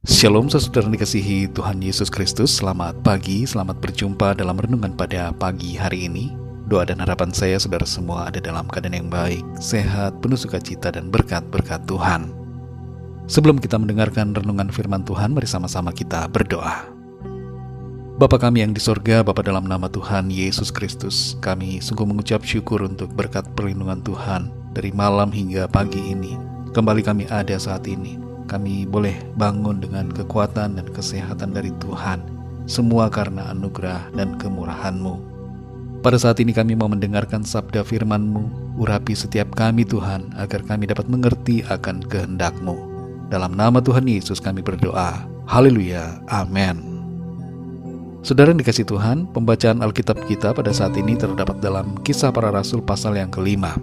Shalom saudara dikasihi Tuhan Yesus Kristus. Selamat pagi, selamat berjumpa dalam renungan pada pagi hari ini. Doa dan harapan saya saudara semua ada dalam keadaan yang baik, sehat, penuh sukacita dan berkat-berkat Tuhan. Sebelum kita mendengarkan renungan firman Tuhan, mari sama-sama kita berdoa. Bapa kami yang di sorga, Bapa dalam nama Tuhan Yesus Kristus, kami sungguh mengucap syukur untuk berkat perlindungan Tuhan dari malam hingga pagi ini. Kembali kami ada saat ini. Kami boleh bangun dengan kekuatan dan kesehatan dari Tuhan, semua karena anugerah dan kemurahan-Mu. Pada saat ini kami mau mendengarkan sabda firman-Mu, urapi setiap kami Tuhan, agar kami dapat mengerti akan kehendak-Mu. Dalam nama Tuhan Yesus kami berdoa, haleluya, amin. Saudara yang dikasihi Tuhan, pembacaan Alkitab kita pada saat ini terdapat dalam Kisah Para Rasul pasal yang ke-5.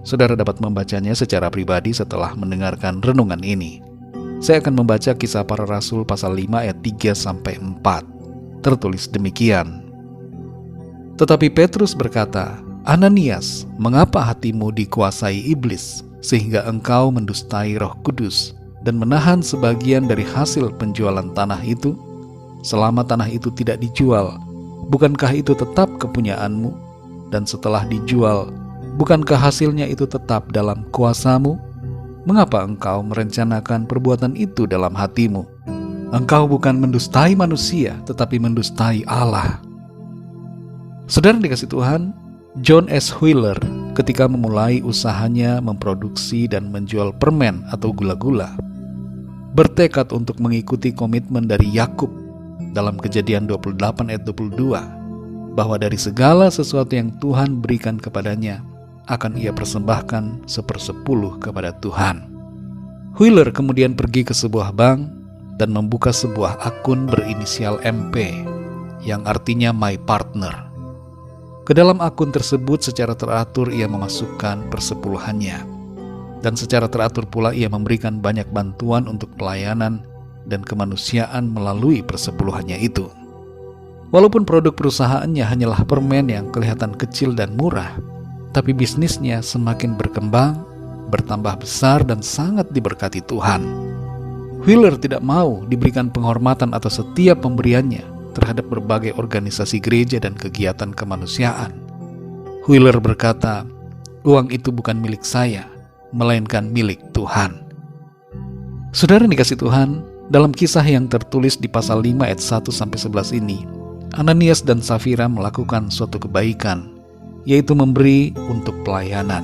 Saudara dapat membacanya secara pribadi setelah mendengarkan renungan ini. Saya akan membaca Kisah Para Rasul pasal 5 ayat 3-4. Tertulis demikian. Tetapi Petrus berkata, Ananias, mengapa hatimu dikuasai iblis, sehingga engkau mendustai Roh Kudus, dan menahan sebagian dari hasil penjualan tanah itu? Selama tanah itu tidak dijual, bukankah itu tetap kepunyaanmu? Dan setelah dijual, bukankah hasilnya itu tetap dalam kuasamu? Mengapa engkau merencanakan perbuatan itu dalam hatimu? Engkau bukan mendustai manusia, tetapi mendustai Allah. Saudara dikasihi Tuhan, John S. Wheeler ketika memulai usahanya memproduksi dan menjual permen atau gula-gula, bertekad untuk mengikuti komitmen dari Yakub dalam Kejadian 28 ayat 22, bahwa dari segala sesuatu yang Tuhan berikan kepadanya, akan ia persembahkan 1/10 kepada Tuhan. Wheeler kemudian pergi ke sebuah bank dan membuka sebuah akun berinisial MP, yang artinya My Partner. Ke dalam akun tersebut secara teratur ia memasukkan persepuluhannya, dan secara teratur pula ia memberikan banyak bantuan untuk pelayanan dan kemanusiaan melalui persepuluhannya itu. Walaupun produk perusahaannya hanyalah permen yang kelihatan kecil dan murah, tapi bisnisnya semakin berkembang, bertambah besar dan sangat diberkati Tuhan. Wheeler tidak mau diberikan penghormatan atas setiap pemberiannya terhadap berbagai organisasi gereja dan kegiatan kemanusiaan. Wheeler berkata, uang itu bukan milik saya, melainkan milik Tuhan. Saudara yang dikasihi Tuhan, dalam kisah yang tertulis di pasal 5 ayat 1-11 ini, Ananias dan Safira melakukan suatu kebaikan, yaitu memberi untuk pelayanan.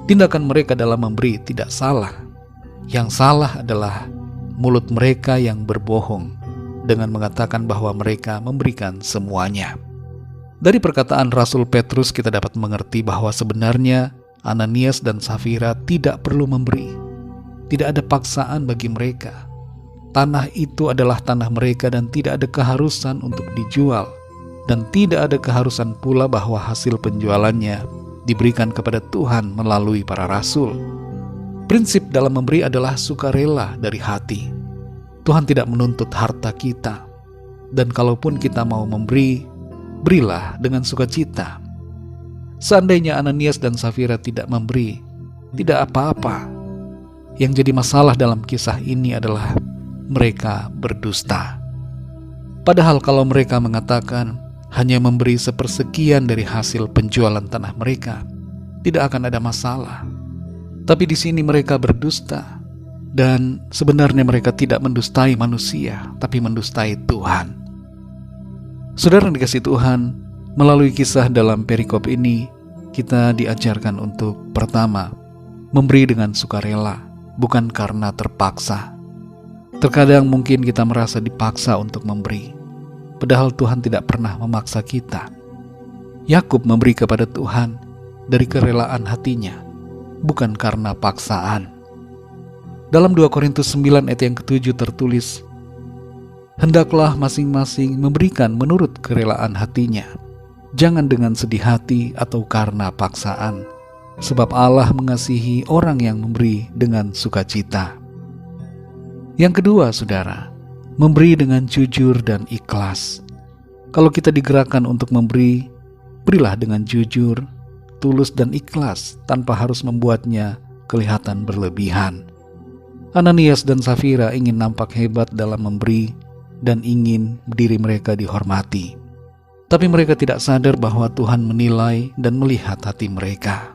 Tindakan mereka dalam memberi tidak salah. Yang salah adalah mulut mereka yang berbohong dengan mengatakan bahwa mereka memberikan semuanya. Dari perkataan Rasul Petrus kita dapat mengerti bahwa sebenarnya Ananias dan Safira tidak perlu memberi. Tidak ada paksaan bagi mereka. Tanah itu adalah tanah mereka dan tidak ada keharusan untuk dijual. Dan tidak ada keharusan pula bahwa hasil penjualannya diberikan kepada Tuhan melalui para rasul. Prinsip dalam memberi adalah sukarela dari hati. Tuhan tidak menuntut harta kita. Dan kalaupun kita mau memberi, berilah dengan sukacita. Seandainya Ananias dan Safira tidak memberi, tidak apa-apa. Yang jadi masalah dalam kisah ini adalah mereka berdusta. Padahal kalau mereka mengatakan hanya memberi 1/10 dari hasil penjualan tanah mereka, tidak akan ada masalah. Tapi di sini mereka berdusta, dan sebenarnya mereka tidak mendustai manusia, tapi mendustai Tuhan. Saudara yang dikasihi Tuhan, melalui kisah dalam perikop ini, kita diajarkan untuk pertama, memberi dengan sukarela, bukan karena terpaksa. Terkadang mungkin kita merasa dipaksa untuk memberi, padahal Tuhan tidak pernah memaksa kita. Yakub memberi kepada Tuhan dari kerelaan hatinya, bukan karena paksaan. Dalam 2 Korintus 9 ayat yang ke-7 tertulis, hendaklah masing-masing memberikan menurut kerelaan hatinya, jangan dengan sedih hati atau karena paksaan, sebab Allah mengasihi orang yang memberi dengan sukacita. Yang kedua, saudara, memberi dengan jujur dan ikhlas. Kalau kita digerakkan untuk memberi, berilah dengan jujur, tulus dan ikhlas tanpa harus membuatnya kelihatan berlebihan. Ananias dan Safira ingin nampak hebat dalam memberi dan ingin diri mereka dihormati. Tapi mereka tidak sadar bahwa Tuhan menilai dan melihat hati mereka.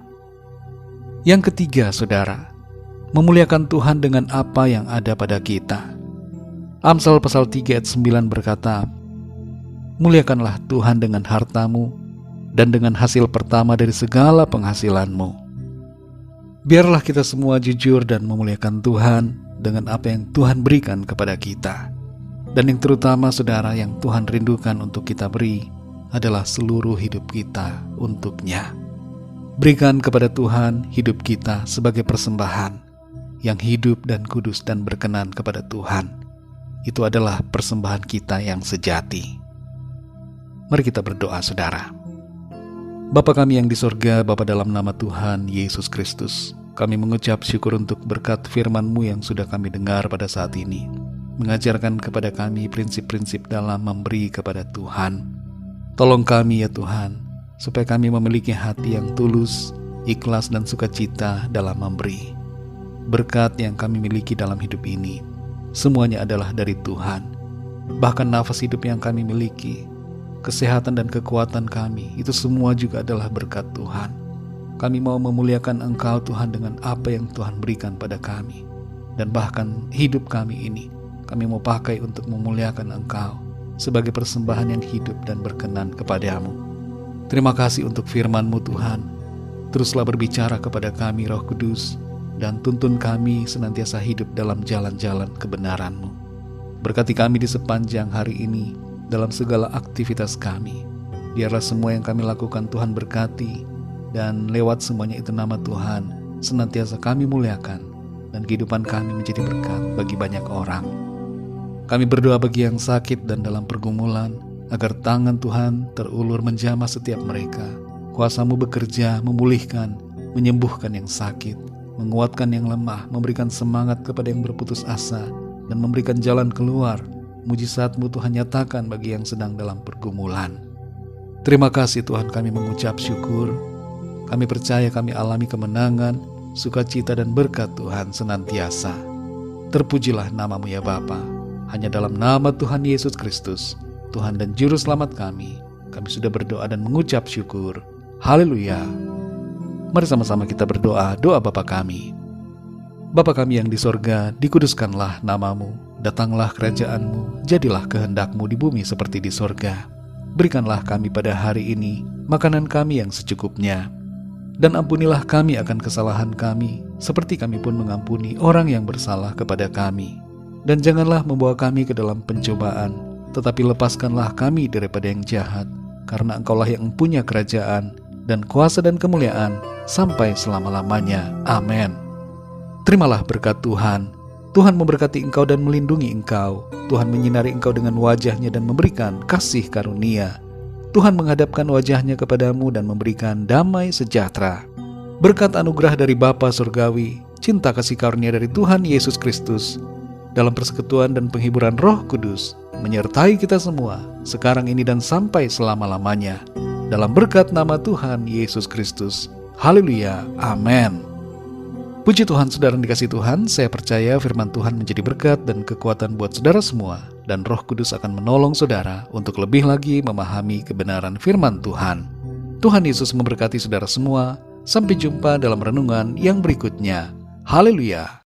Yang ketiga, saudara, memuliakan Tuhan dengan apa yang ada pada kita. Amsal pasal 3 ayat 9 berkata, "Muliakanlah Tuhan dengan hartamu dan dengan hasil pertama dari segala penghasilanmu." Biarlah kita semua jujur dan memuliakan Tuhan dengan apa yang Tuhan berikan kepada kita. Dan yang terutama, saudara, yang Tuhan rindukan untuk kita beri adalah seluruh hidup kita untuk-Nya. Berikan kepada Tuhan hidup kita sebagai persembahan yang hidup dan kudus dan berkenan kepada Tuhan. Itu adalah persembahan kita yang sejati. Mari kita berdoa, saudara. Bapa kami yang di sorga, Bapa, dalam nama Tuhan Yesus Kristus, kami mengucap syukur untuk berkat firman-Mu yang sudah kami dengar pada saat ini, mengajarkan kepada kami prinsip-prinsip dalam memberi kepada Tuhan. Tolong kami ya Tuhan, supaya kami memiliki hati yang tulus, ikhlas dan sukacita dalam memberi. Berkat yang kami miliki dalam hidup ini, semuanya adalah dari Tuhan. Bahkan nafas hidup yang kami miliki, kesehatan dan kekuatan kami, itu semua juga adalah berkat Tuhan. Kami mau memuliakan Engkau Tuhan dengan apa yang Tuhan berikan pada kami. Dan bahkan hidup kami ini, kami mau pakai untuk memuliakan Engkau sebagai persembahan yang hidup dan berkenan kepadamu. Terima kasih untuk firman-Mu Tuhan. Teruslah berbicara kepada kami Roh Kudus, dan tuntun kami senantiasa hidup dalam jalan-jalan kebenaran-Mu. Berkati kami di sepanjang hari ini, dalam segala aktivitas kami. Biarlah semua yang kami lakukan Tuhan berkati, dan lewat semuanya itu nama Tuhan senantiasa kami muliakan, dan kehidupan kami menjadi berkat bagi banyak orang. Kami berdoa bagi yang sakit dan dalam pergumulan, agar tangan Tuhan terulur menjamah setiap mereka. Kuasa-Mu bekerja, memulihkan, menyembuhkan yang sakit, menguatkan yang lemah, memberikan semangat kepada yang berputus asa, dan memberikan jalan keluar. Mujizat-Mu Tuhan nyatakan bagi yang sedang dalam pergumulan. Terima kasih Tuhan, kami mengucap syukur. Kami percaya kami alami kemenangan, sukacita dan berkat Tuhan senantiasa. Terpujilah nama-Mu ya Bapa. Hanya dalam nama Tuhan Yesus Kristus, Tuhan dan Juru Selamat kami sudah berdoa dan mengucap syukur. Haleluya. Mari sama-sama kita berdoa, doa Bapa kami. Bapa kami yang di sorga, dikuduskanlah nama-Mu, datanglah kerajaan-Mu, jadilah kehendak-Mu di bumi seperti di sorga. Berikanlah kami pada hari ini makanan kami yang secukupnya, dan ampunilah kami akan kesalahan kami, seperti kami pun mengampuni orang yang bersalah kepada kami. Dan janganlah membawa kami ke dalam pencobaan, tetapi lepaskanlah kami daripada yang jahat, karena Engkaulah yang punya kerajaan, dan kuasa dan kemuliaan, sampai selama-lamanya. Amin. Terimalah berkat Tuhan. Tuhan memberkati engkau dan melindungi engkau. Tuhan menyinari engkau dengan wajah-Nya dan memberikan kasih karunia. Tuhan menghadapkan wajah-Nya kepadamu dan memberikan damai sejahtera. Berkat anugerah dari Bapa Surgawi, cinta kasih karunia dari Tuhan Yesus Kristus, dalam persekutuan dan penghiburan Roh Kudus, menyertai kita semua, sekarang ini dan sampai selama-lamanya. Dalam berkat nama Tuhan Yesus Kristus. Haleluya. Amin. Puji Tuhan, saudara yang dikasihi Tuhan, saya percaya firman Tuhan menjadi berkat dan kekuatan buat saudara semua, dan Roh Kudus akan menolong saudara untuk lebih lagi memahami kebenaran firman Tuhan. Tuhan Yesus memberkati saudara semua. Sampai jumpa dalam renungan yang berikutnya. Haleluya.